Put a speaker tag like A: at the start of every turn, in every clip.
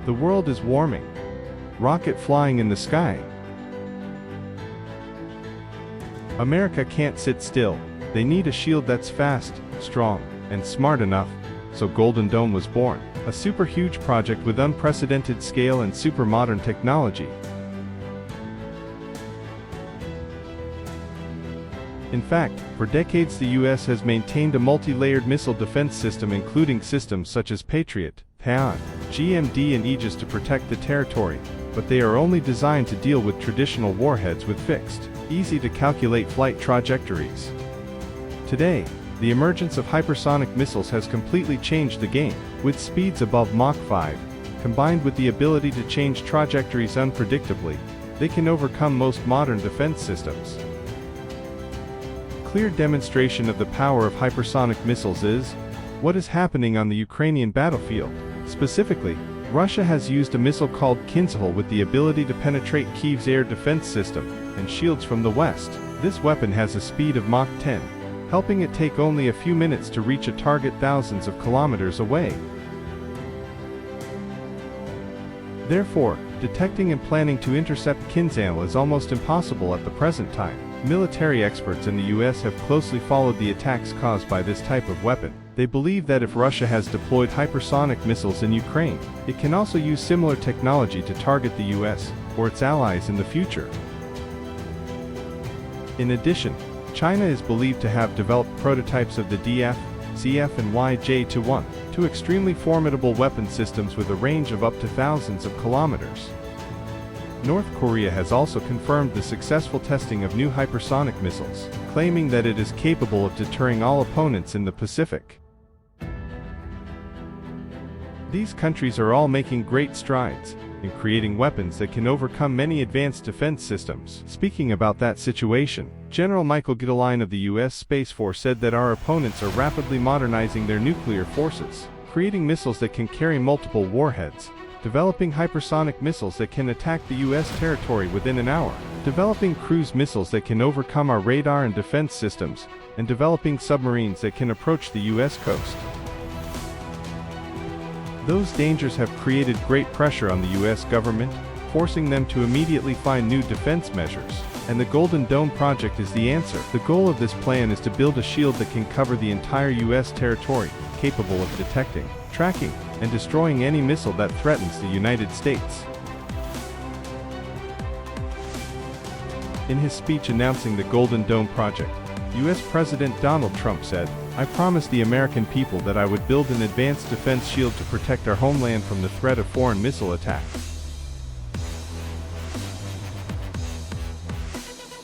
A: The world is warming. Rocket flying in the sky. America can't sit still. They need a shield that's fast, strong, and smart enough. So Golden Dome was born. A super huge project with unprecedented scale and super modern technology. In fact, for decades the US has maintained a multi-layered missile defense system including systems such as Patriot, Patriot, GMD and Aegis to protect the territory, but they are only designed to deal with traditional warheads with fixed, easy-to-calculate flight trajectories. Today, the emergence of hypersonic missiles has completely changed the game, with speeds above Mach 5, combined with the ability to change trajectories unpredictably, they can overcome most modern defense systems. Clear demonstration of the power of hypersonic missiles is what is happening on the Ukrainian battlefield. Specifically, Russia has used a missile called Kinzhal with the ability to penetrate Kyiv's air defense system and shields from the west. This weapon has a speed of Mach 10, helping it take only a few minutes to reach a target thousands of kilometers away. Therefore, detecting and planning to intercept Kinzhal is almost impossible at the present time. Military experts in the US have closely followed the attacks caused by this type of weapon. They believe that if Russia has deployed hypersonic missiles in Ukraine, it can also use similar technology to target the US or its allies in the future. In addition, China is believed to have developed prototypes of the DF, CF and YJ-1, two extremely formidable weapon systems with a range of up to thousands of kilometers. North Korea has also confirmed the successful testing of new hypersonic missiles, claiming that it is capable of deterring all opponents in the Pacific. These countries are all making great strides in creating weapons that can overcome many advanced defense systems. Speaking about that situation, General Michael Guetlein of the US Space Force said that our opponents are rapidly modernizing their nuclear forces, creating missiles that can carry multiple warheads, developing hypersonic missiles that can attack the US territory within an hour, developing cruise missiles that can overcome our radar and defense systems, and developing submarines that can approach the US coast. Those dangers have created great pressure on the US government, forcing them to immediately find new defense measures. And the Golden Dome project is the answer. The goal of this plan is to build a shield that can cover the entire US territory, capable of detecting, tracking, and destroying any missile that threatens the United States. In his speech announcing the Golden Dome project, US President Donald Trump said, "I promised the American people that I would build an advanced defense shield to protect our homeland from the threat of foreign missile attack."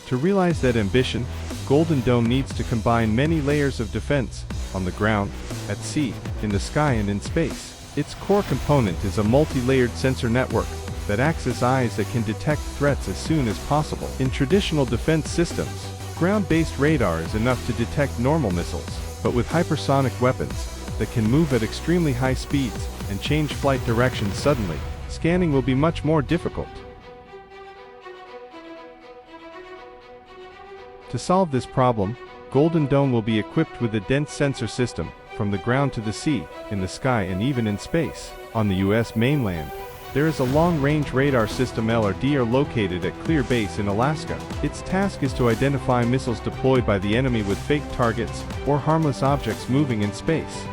A: To realize that ambition, Golden Dome needs to combine many layers of defense, on the ground, at sea, in the sky and in space. Its core component is a multi-layered sensor network that acts as eyes that can detect threats as soon as possible. In traditional defense systems, ground-based radar is enough to detect normal missiles, but with hypersonic weapons that can move at extremely high speeds and change flight directions suddenly, scanning will be much more difficult. To solve this problem, Golden Dome will be equipped with a dense sensor system, from the ground to the sea, in the sky and even in space. On the US mainland, there is a long-range radar system LRDR located at Clear Base in Alaska. Its task is to identify missiles deployed by the enemy with fake targets, or harmless objects moving in space.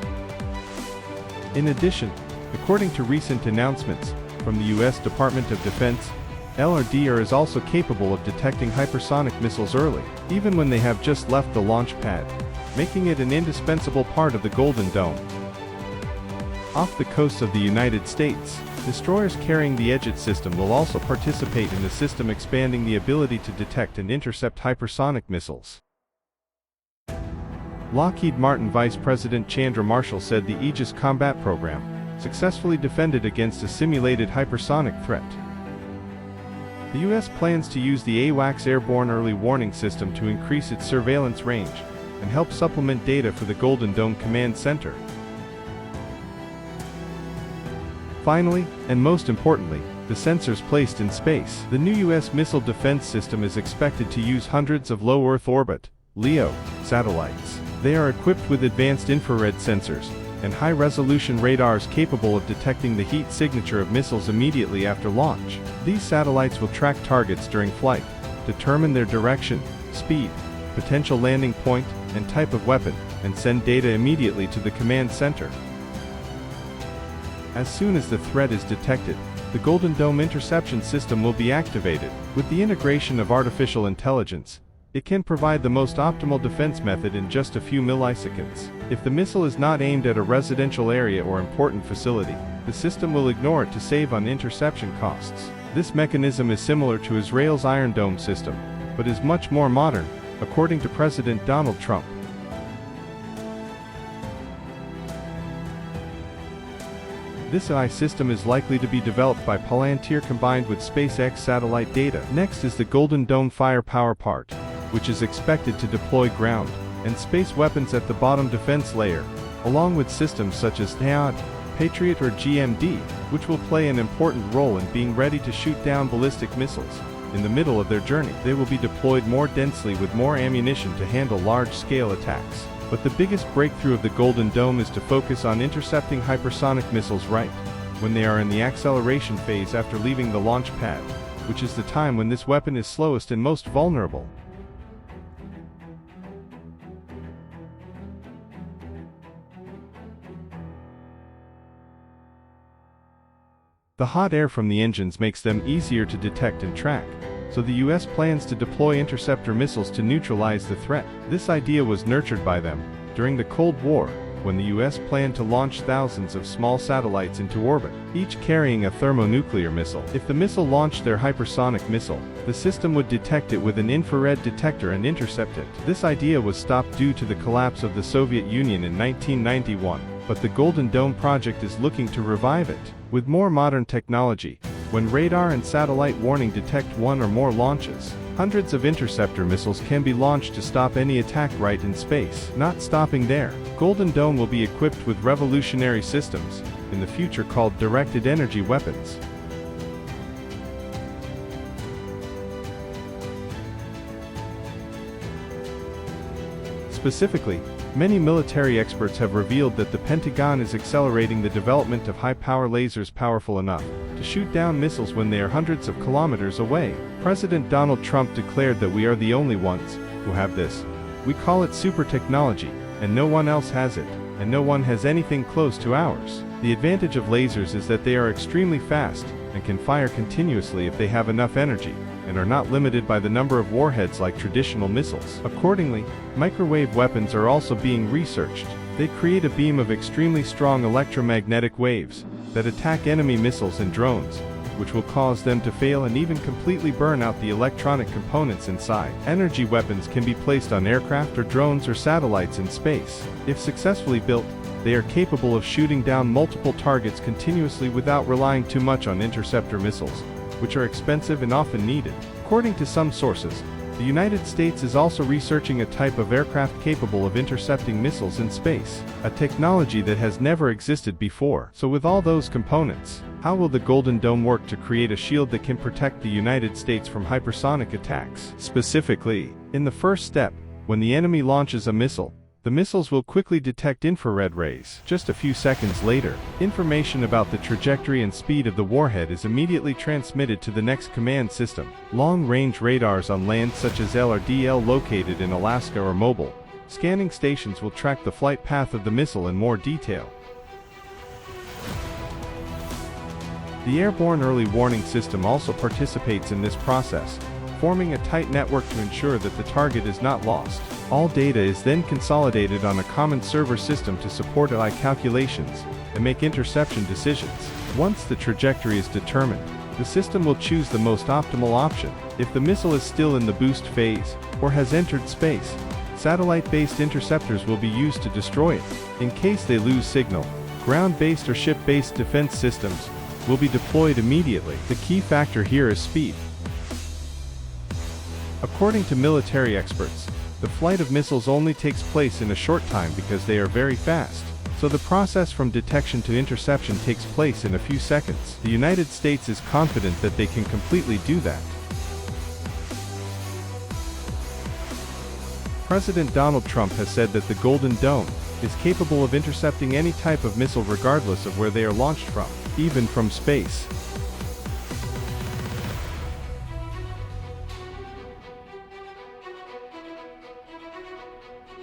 A: In addition, according to recent announcements from the US Department of Defense, LRDR is also capable of detecting hypersonic missiles early, even when they have just left the launch pad, making it an indispensable part of the Golden Dome. Off the coasts of the United States, destroyers carrying the Aegis system will also participate in the system, expanding the ability to detect and intercept hypersonic missiles. Lockheed Martin Vice President Chandra Marshall said the Aegis combat program successfully defended against a simulated hypersonic threat. The U.S. plans to use the AWACS Airborne Early Warning System to increase its surveillance range and help supplement data for the Golden Dome Command Center. Finally, and most importantly, the sensors placed in space. The new U.S. missile defense system is expected to use hundreds of low Earth orbit (LEO) satellites. They are equipped with advanced infrared sensors, and high-resolution radars capable of detecting the heat signature of missiles immediately after launch. These satellites will track targets during flight, determine their direction, speed, potential landing point, and type of weapon, and send data immediately to the command center. As soon as the threat is detected, the Golden Dome interception system will be activated. With the integration of artificial intelligence, it can provide the most optimal defense method in just a few milliseconds. If the missile is not aimed at a residential area or important facility, the system will ignore it to save on interception costs. This mechanism is similar to Israel's Iron Dome system, but is much more modern, according to President Donald Trump. This AI system is likely to be developed by Palantir combined with SpaceX satellite data. Next is the Golden Dome firepower part, which is expected to deploy ground and space weapons at the bottom defense layer, along with systems such as THAAD, Patriot or GMD, which will play an important role in being ready to shoot down ballistic missiles. In the middle of their journey, they will be deployed more densely with more ammunition to handle large-scale attacks. But the biggest breakthrough of the Golden Dome is to focus on intercepting hypersonic missiles right when they are in the acceleration phase after leaving the launch pad, which is the time when this weapon is slowest and most vulnerable. The hot air from the engines makes them easier to detect and track, so the US plans to deploy interceptor missiles to neutralize the threat. This idea was nurtured by them during the Cold War, when the US planned to launch thousands of small satellites into orbit, each carrying a thermonuclear missile. If the missile launched their hypersonic missile, the system would detect it with an infrared detector and intercept it. This idea was stopped due to the collapse of the Soviet Union in 1991, but the Golden Dome project is looking to revive it. With more modern technology, when radar and satellite warning detect one or more launches, hundreds of interceptor missiles can be launched to stop any attack right in space. Not stopping there, Golden Dome will be equipped with revolutionary systems, in the future called directed energy weapons. Specifically, many military experts have revealed that the Pentagon is accelerating the development of high-power lasers powerful enough to shoot down missiles when they are hundreds of kilometers away. President Donald Trump declared that we are the only ones who have this. We call it super technology, and no one else has it, and no one has anything close to ours. The advantage of lasers is that they are extremely fast and can fire continuously if they have enough energy, and are not limited by the number of warheads like traditional missiles. Accordingly, microwave weapons are also being researched. They create a beam of extremely strong electromagnetic waves that attack enemy missiles and drones, which will cause them to fail and even completely burn out the electronic components inside. Energy weapons can be placed on aircraft or drones or satellites in space. If successfully built, they are capable of shooting down multiple targets continuously without relying too much on interceptor missiles, which are expensive and often needed. According to some sources, the United States is also researching a type of aircraft capable of intercepting missiles in space, a technology that has never existed before. So with all those components, how will the Golden Dome work to create a shield that can protect the United States from hypersonic attacks? Specifically, in the first step, when the enemy launches a missile, the missiles will quickly detect infrared rays. Just a few seconds later, information about the trajectory and speed of the warhead is immediately transmitted to the next command system. Long-range radars on land such as LRDL located in Alaska or mobile scanning stations will track the flight path of the missile in more detail. The Airborne Early Warning System also participates in this process, forming a tight network to ensure that the target is not lost. All data is then consolidated on a common server system to support AI calculations and make interception decisions. Once the trajectory is determined, the system will choose the most optimal option. If the missile is still in the boost phase or has entered space, satellite-based interceptors will be used to destroy it. In case they lose signal, ground-based or ship-based defense systems will be deployed immediately. The key factor here is speed. According to military experts, the flight of missiles only takes place in a short time because they are very fast. So the process from detection to interception takes place in a few seconds. The United States is confident that they can completely do that. President Donald Trump has said that the Golden Dome is capable of intercepting any type of missile regardless of where they are launched from, even from space.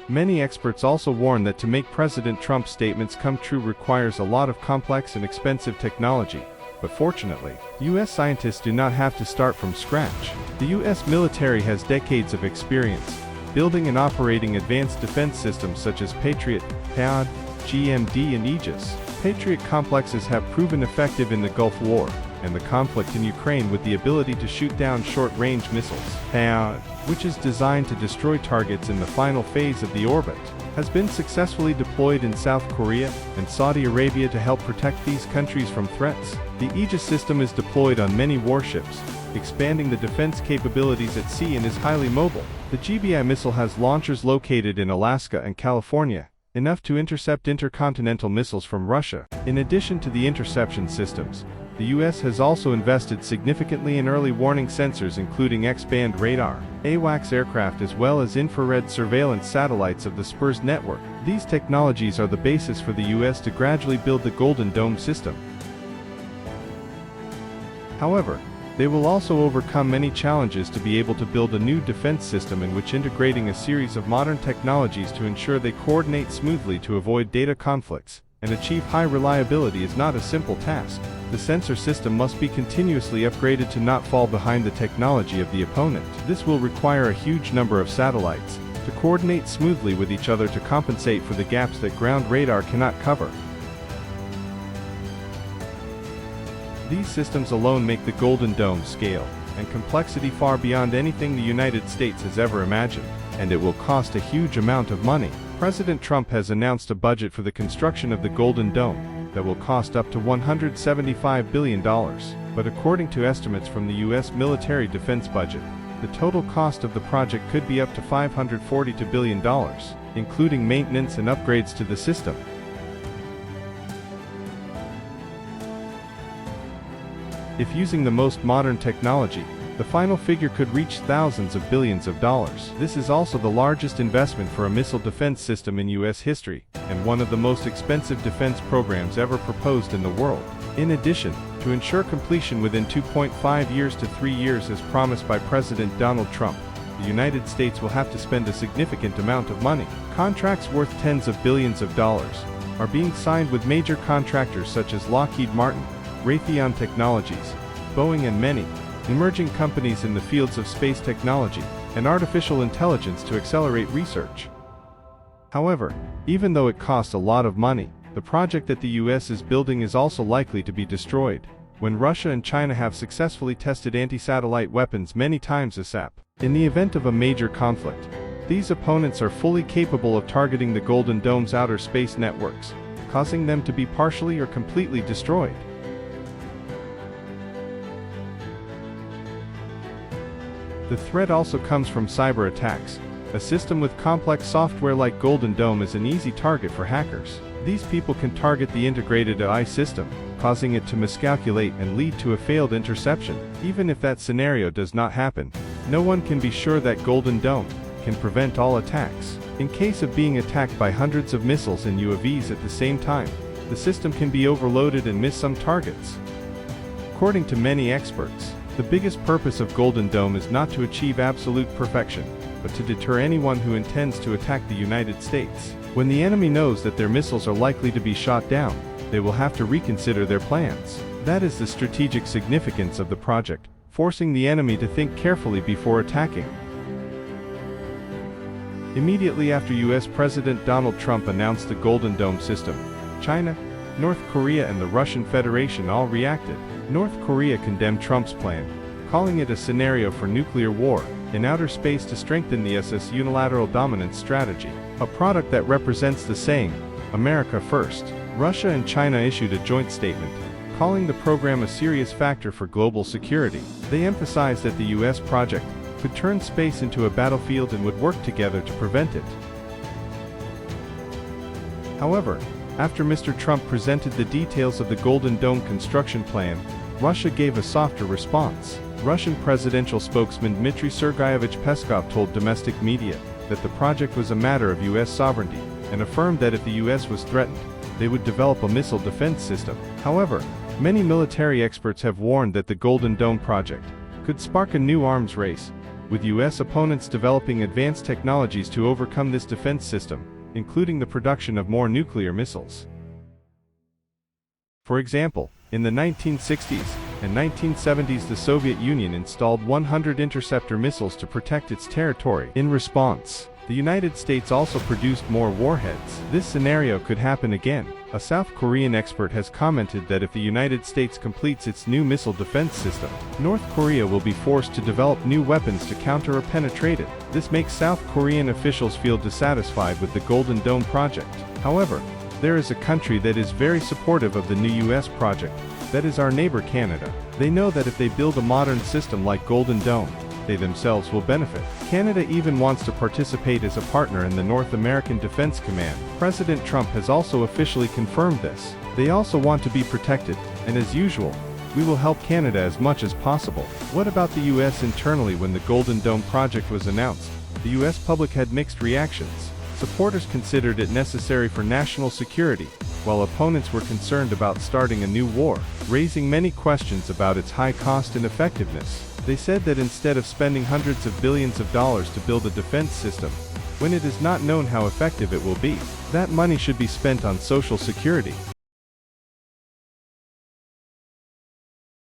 A: Many experts also warn that to make President Trump's statements come true requires a lot of complex and expensive technology. But fortunately, U.S. scientists do not have to start from scratch. The U.S. military has decades of experience building and operating advanced defense systems such as Patriot, THAAD, GMD and Aegis. Patriot complexes have proven effective in the Gulf War and the conflict in Ukraine with the ability to shoot down short-range missiles. THAAD, which is designed to destroy targets in the final phase of the orbit, has been successfully deployed in South Korea and Saudi Arabia to help protect these countries from threats. The Aegis system is deployed on many warships, expanding the defense capabilities at sea and is highly mobile. The GBI missile has launchers located in Alaska and California, enough to intercept intercontinental missiles from Russia. In addition to the interception systems, the U.S. has also invested significantly in early warning sensors including X-band radar, AWACS aircraft as well as infrared surveillance satellites of the SPIRS network. These technologies are the basis for the U.S. to gradually build the Golden Dome system. However, they will also overcome many challenges to be able to build a new defense system in which integrating a series of modern technologies to ensure they coordinate smoothly to avoid data conflicts and achieve high reliability is not a simple task. The sensor system must be continuously upgraded to not fall behind the technology of the opponent. This will require a huge number of satellites to coordinate smoothly with each other to compensate for the gaps that ground radar cannot cover. These systems alone make the Golden Dome scale and complexity far beyond anything the United States has ever imagined, and it will cost a huge amount of money. President Trump has announced a budget for the construction of the Golden Dome that will cost up to $175 billion, but according to estimates from the U.S. military defense budget, the total cost of the project could be up to $542 billion, including maintenance and upgrades to the system. If using the most modern technology, the final figure could reach thousands of billions of dollars. This is also the largest investment for a missile defense system in U.S. history, and one of the most expensive defense programs ever proposed in the world. In addition, to ensure completion within 2.5 years to 3 years as promised by President Donald Trump, the United States will have to spend a significant amount of money. Contracts worth tens of billions of dollars are being signed with major contractors such as Lockheed Martin, Raytheon Technologies, Boeing and many emerging companies in the fields of space technology and artificial intelligence to accelerate research. However, even though it costs a lot of money, the project that the U.S. is building is also likely to be destroyed when Russia and China have successfully tested anti-satellite weapons many times ASAP. In the event of a major conflict, these opponents are fully capable of targeting the Golden Dome's outer space networks, causing them to be partially or completely destroyed. The threat also comes from cyber attacks. A system with complex software like Golden Dome is an easy target for hackers. These people can target the integrated AI system, causing it to miscalculate and lead to a failed interception. Even if that scenario does not happen, no one can be sure that Golden Dome can prevent all attacks. In case of being attacked by hundreds of missiles and UAVs at the same time, the system can be overloaded and miss some targets. According to many experts, the biggest purpose of Golden Dome is not to achieve absolute perfection, but to deter anyone who intends to attack the United States. When the enemy knows that their missiles are likely to be shot down, they will have to reconsider their plans. That is the strategic significance of the project, forcing the enemy to think carefully before attacking. Immediately after U.S. President Donald Trump announced the Golden Dome system, China, North Korea and the Russian Federation all reacted. North Korea condemned Trump's plan, calling it a scenario for nuclear war in outer space to strengthen the US's unilateral dominance strategy, a product that represents the saying, "America first." Russia and China issued a joint statement, calling the program a serious factor for global security. They emphasized that the U.S. project could turn space into a battlefield and would work together to prevent it. However, after Mr. Trump presented the details of the Golden Dome construction plan, Russia gave a softer response. Russian presidential spokesman Dmitry Sergeyevich Peskov told domestic media that the project was a matter of U.S. sovereignty, and affirmed that if the US was threatened, they would develop a missile defense system. However, many military experts have warned that the Golden Dome project could spark a new arms race, with US opponents developing advanced technologies to overcome this defense system, including the production of more nuclear missiles. For example, in the 1960s and 1970s, the Soviet Union installed 100 interceptor missiles to protect its territory. In response, the United States also produced more warheads. This scenario could happen again. A South Korean expert has commented that if the United States completes its new missile defense system, North Korea will be forced to develop new weapons to counter or penetrate it. This makes South Korean officials feel dissatisfied with the Golden Dome project. However, there is a country that is very supportive of the new US project. That is our neighbor Canada. They know that if they build a modern system like Golden Dome, they themselves will benefit. Canada even wants to participate as a partner in the North American Defense Command. President Trump has also officially confirmed this. They also want to be protected, and as usual, we will help Canada as much as possible. What about the US internally? When the Golden Dome project was announced, the US public had mixed reactions. Supporters considered it necessary for national security, while opponents were concerned about starting a new war, raising many questions about its high cost and effectiveness. They said that instead of spending hundreds of billions of dollars to build a defense system, when it is not known how effective it will be, that money should be spent on social security.